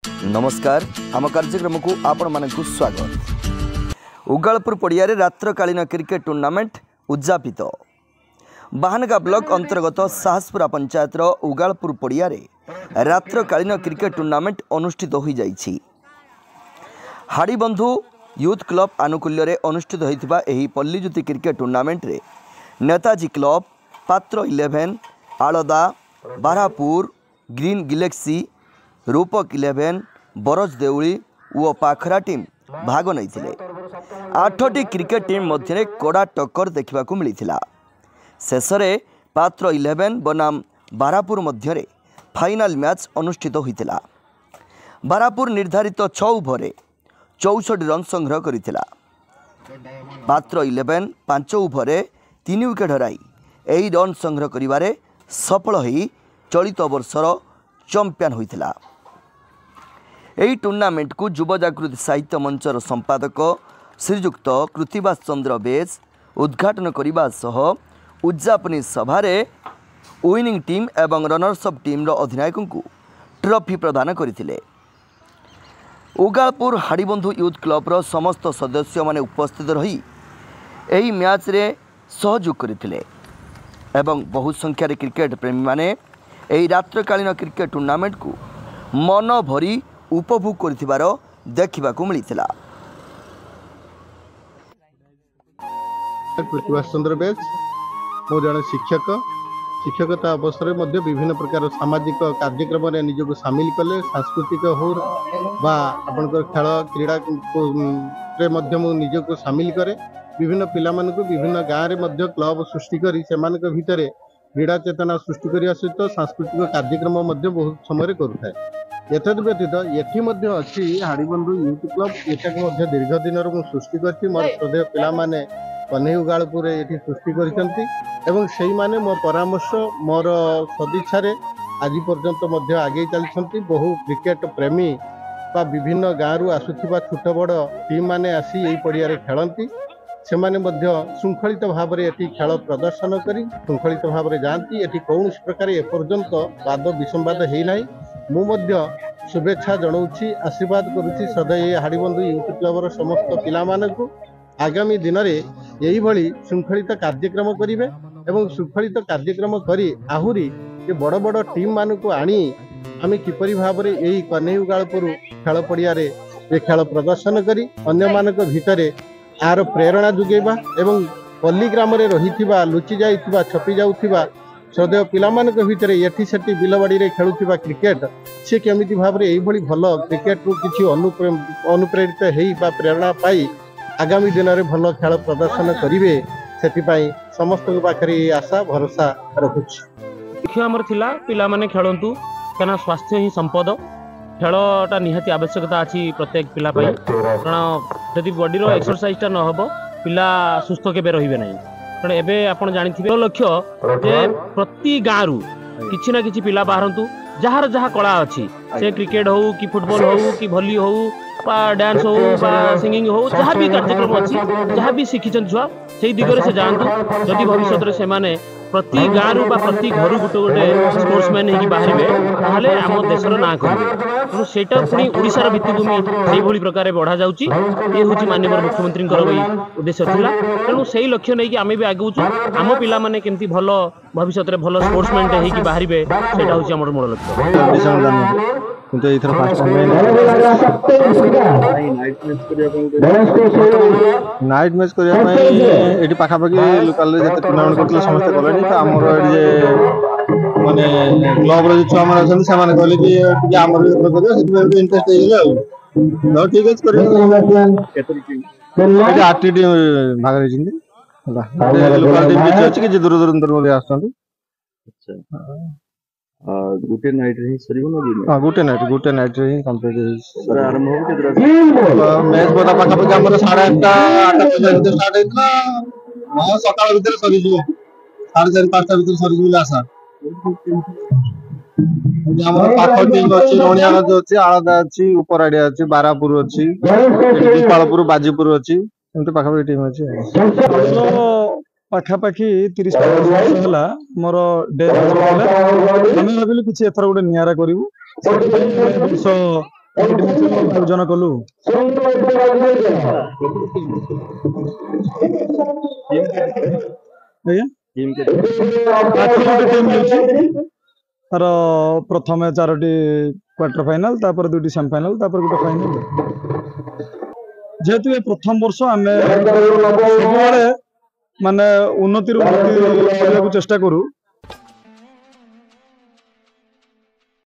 नमस्कार आम कार्यक्रम को आपण मानक स्वागत। उगालपुर पड़िया रात्रकालीन क्रिकेट टूर्नामेंट उद्यापित। बाहानगा ब्लॉक अंतर्गत साहसपुरा पंचायतर उगालपुर पड़िया रात्रकालीन क्रिकेट टूर्नामेंट अनुष्ठित हो जाइछि। हाड़ीबंधु यूथ क्लब आनुकूल्य रे अनुष्ठित होइथिबा एही पल्लीज्योति क्रिकेट टूर्नामेंट रे नेताजी क्लब, पात्र 11, आलदा, बारापुर, ग्रीन गैलेक्सी, रूपक 11, बरज देउली और पाखरा टीम भाग नहीं। 8टी क्रिकेट टीम मध्य कड़ा टक्कर देखा मिलता। शेष में पात्र 11 बनाम बारापुर मध्य फाइनाल मैच अनुष्ठित होता। बारापुर निर्धारित 6 ओवर 64 रन संग्रह करथिला। पात्र 11 5 ओवर 3 विकेट हराई 8 रन संग्रह करिबारे सफल होई चलित वर्षर चैंपियन होइथिला। यही टूर्नामेंट को युवा जागृति साहित्य मंचर संपादक श्रीजुक्त कृतिवास चंद्र बेस उद्घाटन करने सह उद्यापनी सभारे विनिंग टीम एवं रनर्सअप टीम अधिनायक को ट्रॉफी प्रदान करथिले। उगालपुर हाड़ीबंधु यूथ क्लब समस्त सदस्य माने उपस्थित रही यही मैच रे सहयोग करथिले एवं बहु संख्यार क्रिकेट प्रेमी माने यही रात्रकालीन क्रिकेट टूर्नामेंट को मन भरी उपभोग करथिबार देखा मिलता। कृतिवास चंद्र बेस मो जड़े शिक्षकता अवसर में विभिन्न प्रकार सामाजिक कार्यक्रम निजक सामिल कले। सांस्कृतिक हो आपंकर खेल क्रीड़ा निजक सामिल करे। विभिन्न पिला विभिन्न गाँव में क्लब सृष्टि कर भितर क्रीड़ा चेतना सृष्टि करने सहित सांस्कृतिक कार्यक्रम बहुत समय करुए। एतद व्यतीत ये अच्छी हाड़ीबंधु यूथ क्लब यहाँ दीर्घ दिन सृष्टि कर मोर श्रद्धेय पिलाने कन्हई उगालपुर ये सृष्टि कर मो परामर्श मोर सदिच्छा आज पर्यंत आगे चलती। बहु क्रिकेट प्रेमी विभिन्न गाँव आसुवा छोट बड़ टीम मैंने आसी यही पड़िया खेलती। से श्रृंखलित भाव में ये खेल प्रदर्शन कर श्रृंखलित भाव में जाती। ये कौन प्रकार एपर्यंत वाद विसंवाद होना मुझे शुभेच्छा जनाऊँगी, आशीर्वाद करुच्ची सदैव हाड़ीबंधु यूथ क्लब समस्त पिला मानकु आगामी दिन में यही भली श्रृंखलित कार्यक्रम करेंगे एवं श्रृंखलित कार्यक्रम करी आहुरी ये बड़ बड़ टीम मानक आनी आम किपरि भाव में यही कन्हई उगालपुर खेल पड़िया ये खेल प्रदर्शन करी अन्य मानक भितर आर प्रेरणा जुगेबा एवं पल्ली ग्राम में रही लुचि जाइथिबा छपी जाउथिबा श्रद्धेय पिलामानक भितर एठी सेठी बिलबाड़ी रे खेलुथिबा क्रिकेट से केमिति भाव में यही भल क्रिकेट रु किछि अनुप्रेरित हेई बा प्रेरणा पाई आगामी दिन में भल खेल प्रदर्शन करेंगे। से समस्त पाखे आशा भरोसा रखुच्छी। लक्ष्य आमर थिला पिला माने खेलंतु कना स्वास्थ्य ही संपद। खेलटा निहाती आवश्यकता अच्छी प्रत्येक पिला पाई, कारण जदि बॉडी रो एक्सरसाइजटा न हबो पिला सुस्थ केबे रहिबे नाही। कारण एबे आपण जानिथिबे लक्ष्य जे प्रति गाँव किछि ना किछि पिला बाहरंतु जहार जहा कला अच्छी से क्रिकेट हो कि फुटबॉल हो कि भली हो डांस हो सिंगिंग हो जहाँ भी कार्यक्रम अच्छी जहाँ भी शिखी छुआ से दिगरे से जातु। जदि भविष्य से माने प्रति गाँव प्रति घर गोटे गोटे स्पोर्ट्समैन हो बाहर आम देशर ना करेंगे सेटा पुणी ओडिशार भित्तिभूमि से प्रकार बढ़ा जाऊँगी। ये हूँ माननीय मुख्यमंत्री उद्देश्य था। तेणु से लक्ष्य नहीं कि आम भी आगे आम पिला माने केमती भल भविष्य में भल स्पोर्ट्समैन हो बाहर से हूँ मूल लक्ष्य। କିନ୍ତୁ ଏଇଥର ନାଇଟ୍ ମ୍ୟାଚ୍ କରିବା ପାଇଁ ଏଠି ପାଖାପାଖି ଲୋକାଲରେ ଯେତେ ଟୁର୍ଣ୍ଣାମେଣ୍ଟ କରୁଥିଲେ ସମସ୍ତେ କଲେଣି। ତ ଆମର ଏଠି ଯେ ମାନେ କ୍ଲବର ଯେ ଛୁଆମାନେ ଅଛନ୍ତି ସେମାନେ କହିଲେ କି ଟିକେ ଆମର ବି କରିବା, ସେଥିପାଇଁ ଟିକେ ଇଣ୍ଟରେଷ୍ଟ ହେଇଗଲା ଆଉ। ହଉ ଠିକ୍ ଅଛି କରିବା। ଏଠି 8ଟି ଟିମ୍ ଭାଗ ହେଇଛନ୍ତି ହେଲା। ଲୋକାଲ ଟିମ୍ କିଛି ଅଛି, କିଛି ଦୂର ଦୂରାନ୍ତରୁ ମଧ୍ୟ ଆସୁଛନ୍ତି। गोटे नाइट रे सरीबो न दिन हां गोटे नाइट रे कंप्लीट सर आरंभ हो केतरा मैच बता पाखा पाखा हमर 8:30 बजे स्टार्ट हेतला। हां सकाळ भीतर सरी जिवो 4:30 5टा भीतर सरी जिवला आशा। हमर पाखा टीम अछि, रोणियाला जो अछि, आळदा अछि, उपराडिया अछि, बारापुर अछि, दीपालपुर बाजीपुर अछि, एमते पाखा पाखा टीम अछि। पाखापाखि 30-35 वर्ष है मोर डेथ आम भाविलु कि एथर गोटे निरा करूँ। ଆୟୋଜନ କଲୁ। ଆଜ୍ଞା टीम तार प्रथम 4टी क्वार्टर फाइनाल तापर 2टी सेमीफाइनाल तापर गोटे फाइनाल जेहेतु ये प्रथम वर्ष आमे सब माने उन्नति चेष्टा करू